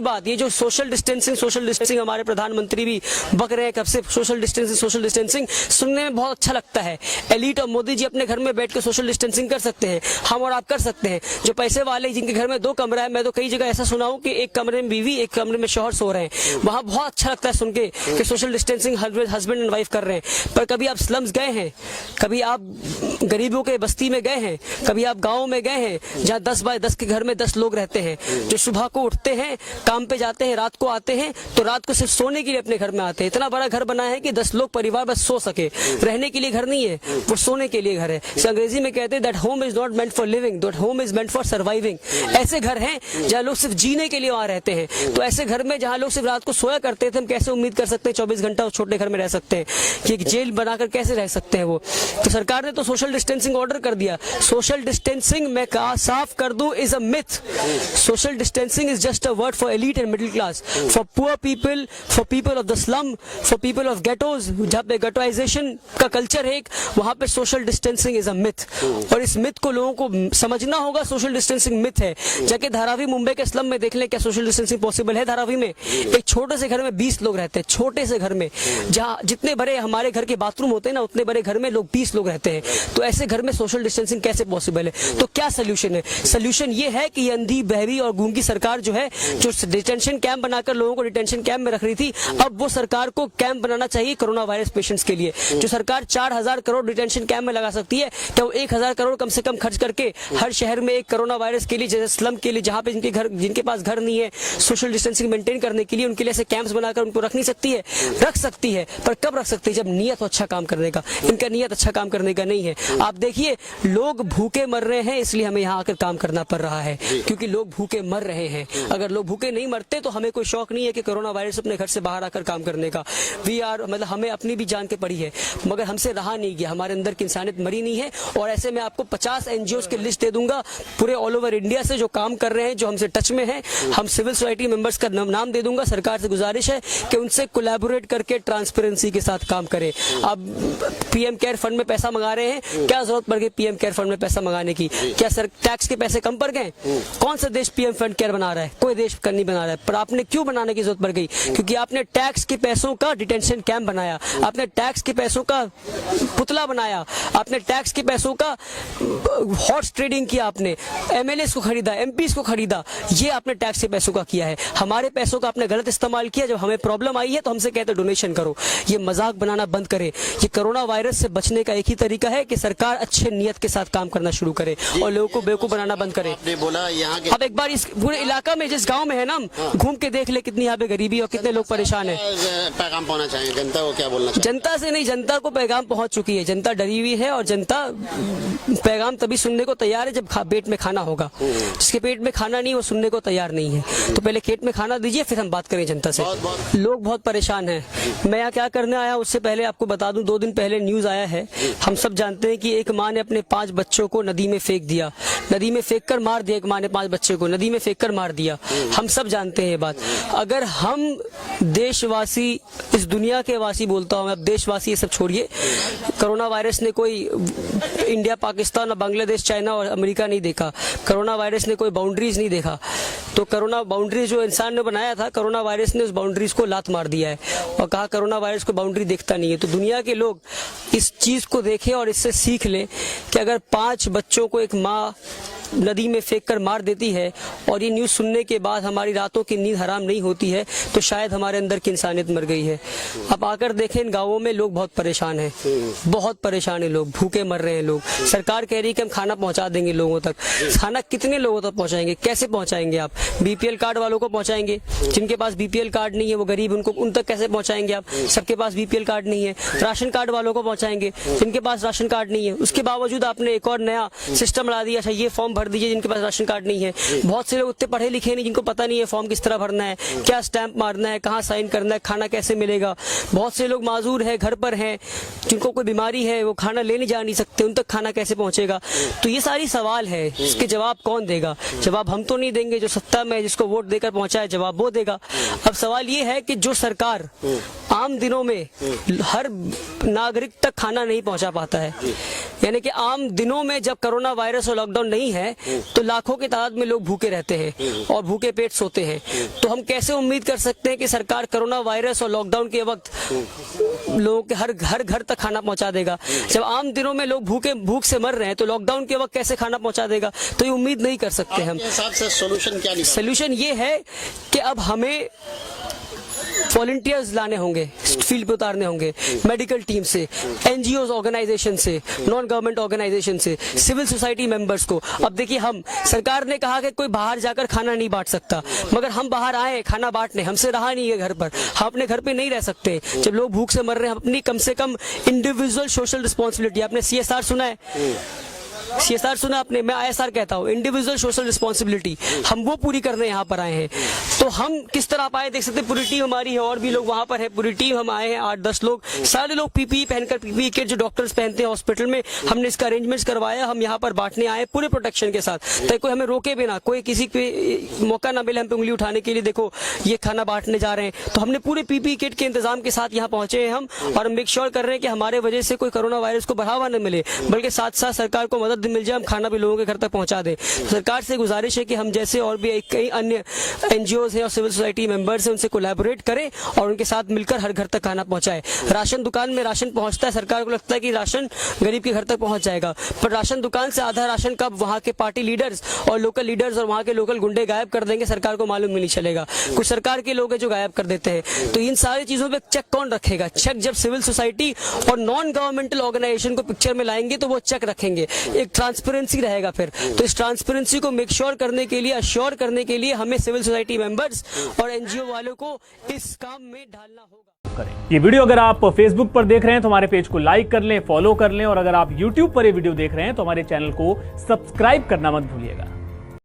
बात, ये जो सोशल डिस्टेंसिंग हमारे प्रधानमंत्री भी बक रहे हैं कब से, सोशल डिस्टेंसिंग सुनने में बहुत अच्छा लगता है। एलीट और मोदी जी अपने घर में बैठ के सोशल डिस्टेंसिंग कर सकते हैं, हम और आप कर सकते हैं। जो पैसे वाले जिनके घर में 2 कमरा है, मैं तो कई जगह ऐसा सुना हूं कि एक कमरे में बीवी, एक कमरे में शौहर सो रहे हैं, वहां बहुत अच्छा लगता है सुन के कि social distancing husband and wife कर रहे हैं। पर कभी आप स्लम्स गए हैं, कभी आप गरीबों के बस्ती में गए हैं, कभी आप गाँव में गए हैं जहाँ 10 बाय 10 के घर में 10 लोग रहते हैं, जो सुबह को उठते हैं, काम पे जाते हैं, रात को आते हैं, तो रात को सिर्फ सोने के लिए अपने घर में आते हैं। इतना बड़ा घर बना है कि 10 लोग परिवार बस सो सके, रहने के लिए घर नहीं है, वो सोने के लिए घर है। अंग्रेजी में कहते हैं that home is not meant for living, that home is meant for surviving. ऐसे घर हैं जहाँ लोग सिर्फ जीने के लिए वहां रहते हैं। तो ऐसे घर में जहाँ लोग सिर्फ रात को सोया करते थे, हम कैसे उम्मीद कर सकते हैं 24 घंटा उस छोटे घर में रह सकते हैं? कि एक जेल बनाकर कैसे रह सकते हैं वो? तो सरकार ने तो सोशल डिस्टेंसिंग ऑर्डर कर दिया। सोशल डिस्टेंसिंग मैं कहा साफ कर दूं is a myth. Social distancing is just a word for elite and middle class, for poor people, for people of the slum, for people of ghettos, जहाँ पे गेटोइजेशन का कल्चर है, वहां पे social distancing is a myth. और इस myth को लोगों को समझना होगा। सोशल डिस्टेंसिंग मिथ है। जाके धारावी मुंबई के स्लम में देख लें क्या सोशल डिस्टेंसिंग पॉसिबल है। धारावी में एक छोटे से घर में 20 लोग रहते हैं, छोटे से घर में, जहाँ जितने बड़े हमारे घर के बाथरूम होते हैं ना, उतने बड़े घर में लोग 20 लोग रहते हैं। तो ऐसे घर में सोशल डिस्टेंसिंग कैसे पॉसिबल है? तो क्या सोल्यूशन है? सोल्यूशन ये है कि अंधी बहरी और गूंगी सरकार जो है, जो डिटेंशन कैंप बनाकर लोगों को डिटेंशन कैंप में रख रही थी, अब वो सरकार को कैंप बनाना चाहिए कोरोना वायरस पेशेंट्स के लिए। जो सरकार 4000 करोड़ डिटेंशन कैंप में लगा सकती है, क्या वो 1000 करोड़ कम से कम खर्च करके हर शहर में एक कोरोना वायरस के लिए, जैसे स्लम के लिए, जहाँ पे जिनके पास घर नहीं है, सोशल डिस्टेंसिंग मेंटेन करने के लिए उनके लिए ऐसे कैंप्स बनाकर उनको रख नहीं सकती है? रख सकती है, पर कब रख सकती है? जब नियत हो अच्छा काम करने का। इनका नियत अच्छा काम करने का नहीं है। आप देखिए, लोग भूखे मर रहे हैं, इसलिए हमें यहाँ आकर काम करना पड़ रहा है, क्योंकि लोग भूखे मर रहे हैं। अगर लोग भूखे नहीं मरते तो हमें कोई शौक नहीं है कि कोरोना वायरस अपने घर से बाहर आकर काम करने का। मतलब हमें अपनी भी जान के पड़ी है, मगर हमसे रहा नहीं गया, हमारे अंदर की इंसानियत मरी नहीं है। और ऐसे में आपको 50 NGOs की लिस्ट दे दूंगा पूरे ऑल ओवर इंडिया से, जो काम कर रहे हैं, जो हमसे टच में है। हम सिविल सोसाइटी मेंबर्स का नाम दे दूंगा। सरकार से गुजारिश है कि उनसे कोलैबोरेट करके ट्रांसपेरेंसी के साथ काम करें। अब PM केयर फंड में पैसा मंगा रहे हैं, क्या जरूरत पड़ गई PM केयर फंड में पैसा मंगाने की? क्या सर टैक्स के पैसे कम पड़ गए? कौन सा देश PM फंड केयर बना रहा है? कोई देश नहीं बना रहा है। पर आपने क्यों बनाने की जरूरत पड़ गई? क्योंकि आपने टैक्स के पैसों का डिटेंशन कैंप बनाया, आपने टैक्स के पैसों का पुतला बनाया, आपने टैक्स के पैसों का हॉर्स ट्रेडिंग किया, आपने MLAs को खरीदा, MPs को खरीदा। ये आपने टैक्स के पैसों का किया है। हमारे पैसों का आपने गलत इस्तेमाल किया। जब हमें प्रॉब्लम आई है तो हमसे कहते डोनेशन करो। ये मजाक बनाना बंद करें। ये कोरोना वायरस से बचने का एक ही तरीका है कि सरकार अच्छे नियत के साथ काम करना शुरू करे और लोगों को बेवकूफ बनाना बंद करे। आपने बोला यहाँ के अब एक बार इस पूरे इलाका में, जिस गांव में है ना, घूम के देख ले कितनी यहाँ पे गरीबी और कितने लोग परेशान है। पैगाम पहुँचना चाहिए जनता को, क्या बोलना चाहिए? जनता से नहीं, जनता को पैगाम पहुंच चुकी है। जनता डरी हुई है और जनता पैगाम तभी सुनने को तैयार है जब पेट में खाना होगा। जिसके पेट में खाना नहीं, वो सुनने को तैयार नहीं है। तो पहले पेट में खाना दीजिए, फिर हम बात करें जनता से। लोग बहुत परेशान हैं। मैं यहाँ क्या करने आया उससे पहले आपको बता दूं, 2 दिन पहले न्यूज आया है। हम सब जानते हैं कि एक माँ ने अपने 5 बच्चों को नदी में फेंक दिया, नदी में फेंक कर मार दिया। एक माँ ने 5 बच्चों को नदी में फेंक कर मार दिया। हम सब जानते हैं ये बात। अगर हम देशवासी, इस दुनिया के वासी बोलता हूँ, अब देशवासी ये सब छोड़िए, कोरोना वायरस ने कोई इंडिया, पाकिस्तान और बांग्लादेश, चाइना और अमेरिका नहीं देखा। कोरोना वायरस ने कोई बाउंड्रीज नहीं देखा। तो कोरोना बाउंड्रीज जो इंसान ने बनाया था, कोरोना वायरस ने उस बाउंड्रीज को लात मार दिया है और कहा कोरोना वायरस को बाउंड्री देखता नहीं है। तो दुनिया के लोग इस चीज को देखें और इससे सीख लें कि अगर 5 बच्चों को एक माँ नदी में फेंक कर मार देती है और ये न्यूज़ सुनने के बाद हमारी रातों की नींद हराम नहीं होती है, तो शायद हमारे अंदर की इंसानियत मर गई है। अब आकर देखें, इन गाँवों में लोग बहुत परेशान हैं, बहुत परेशान है लोग, भूखे मर रहे हैं लोग। सरकार कह रही है कि हम खाना पहुंचा देंगे लोगों तक। खाना कितने लोगों तक पहुंचाएंगे? कैसे पहुंचाएंगे आप? BPL कार्ड वालों को पहुंचाएंगे? जिनके पास BPL कार्ड नहीं है, वो गरीब, उनको उन तक कैसे पहुंचाएंगे आप? सबके पास BPL कार्ड नहीं है। राशन कार्ड वालों को पहुंचाएंगे जिनके पास राशन कार्ड नहीं है। उसके बावजूद आपने एक और नया सिस्टम ला दिया, अच्छा ये फॉर्म भर दीजिए जिनके पास राशन कार्ड नहीं है। बहुत से लोग उतने पढ़े लिखे नहीं जिनको पता नहीं है फॉर्म किस तरह भरना है, क्या स्टैंप मारना है, कहाँ साइन करना है, खाना कैसे मिलेगा। बहुत से लोग माजूर है, घर पर हैं, जिनको कोई बीमारी है, वो खाना लेने जा नहीं सकते, उन तक खाना कैसे पहुंचेगा। तो ये सारी सवाल है, इसके जवाब कौन देगा? जवाब हम तो नहीं देंगे, जो सत्ता में जिसको वोट देकर पहुंचाए जवाब वो देगा। अब सवाल ये है कि जो सरकार आम दिनों में हर नागरिक तक खाना नहीं पहुंचा पाता है। यानी कि आम दिनों में जब कोरोना वायरस और लॉकडाउन नहीं है तो लाखों की तादाद में लोग भूखे रहते हैं और भूखे पेट सोते हैं। तो हम कैसे उम्मीद कर सकते हैं कि सरकार कोरोना वायरस और लॉकडाउन के वक्त लोगों के हर घर तक खाना पहुंचा देगा? जब आम दिनों में लोग भूख से मर रहे हैं तो लॉकडाउन के वक्त कैसे खाना पहुंचा देगा? तो ये उम्मीद नहीं कर सकते हम। हिसाब से सोल्यूशन क्या निकला? सोल्यूशन ये है कि अब हमें वॉलंटियर्स लाने होंगे, फील्ड पे उतारने होंगे, मेडिकल टीम से, एनजीओ ऑर्गेनाइजेशन से, नॉन गवर्नमेंट ऑर्गेनाइजेशन से, सिविल सोसाइटी मेंबर्स को। अब देखिए, हम सरकार ने कहा कि कोई बाहर जाकर खाना नहीं बांट सकता, मगर हम बाहर आए खाना बांटने, हमसे रहा नहीं है घर पर, हम अपने घर पे नहीं रह सकते। जब लोग भूख से मर रहे हैं, अपनी कम से कम इंडिविजुअल सोशल रिस्पॉन्सिबिलिटी, आपने CSR सुना है? CSR सुना आपने? मैं ISR कहता हूँ, इंडिविजुअल सोशल रिस्पॉन्सिबिलिटी, हम वो पूरी करने यहाँ पर आए हैं। तो हम किस तरह आप आए देख सकते हैं, पूरी टीम हमारी है और भी लोग वहाँ पर है, पूरी टीम हम आए हैं, 8-10 लोग, सारे लोग PPE पहनकर, PPE किट जो डॉक्टर्स पहनते हैं हॉस्पिटल में, हमने इसका अरेंजमेंट्स करवाया। हम यहाँ पर बांटने आए पूरे प्रोटेक्शन के साथ, ताकि कोई हमें रोके भी ना, कोई किसी पे मौका ना मिले हम पे उंगली उठाने के लिए, देखो ये खाना बांटने जा रहे हैं। तो हमने पूरे PPE किट के इंतजाम के साथ यहाँ पहुंचे हैं हम, और मेक श्योर कर रहे हैं कि हमारे वजह से कोई कोरोना वायरस को बढ़ावा न मिले, बल्कि साथ साथ सरकार को मदद मिल जाए, हम खाना भी लोगों के घर तक पहुंचा दें। सरकार से गुजारिश है कि हम जैसे और भी कई अन्य NGOs हैं और सिविल सोसाइटी मेंबर्स हैं, उनसे कोलैबोरेट करें और उनके साथ मिलकर हर घर तक खाना पहुंचाए। राशन दुकान में राशन पहुंचता है, सरकार को लगता है कि राशन गरीब के घर तक पहुंच जाएगा, पर राशन दुकान से आधा राशन कब वहां के पार्टी लीडर्स और लोकल लीडर्स और वहां के लोकल गुंडे गायब कर देंगे, सरकार को मालूम भी नहीं चलेगा। कुछ सरकार के लोग हैं जो गायब कर देते हैं। तो इन सारी चीजों पे चेक कौन रखेगा? चेक जब सिविल सोसाइटी और नॉन गवर्नमेंटल ऑर्गेनाइजेशन को पिक्चर में लाएंगे तो वो चेक रखेंगे, एक ट्रांसपेरेंसी रहेगा। फिर तो इस ट्रांसपेरेंसी को मेक श्योर करने के लिए, अश्योर करने के लिए हमें सिविल सोसाइटी मेंबर्स और NGO वालों को इस काम में ढालना होगा। ये वीडियो अगर आप फेसबुक पर देख रहे हैं तो हमारे पेज को लाइक कर लें, फॉलो कर लें, और अगर आप यूट्यूब पर ये वीडियो देख रहे हैं तो हमारे चैनल को सब्सक्राइब करना मत भूलिएगा।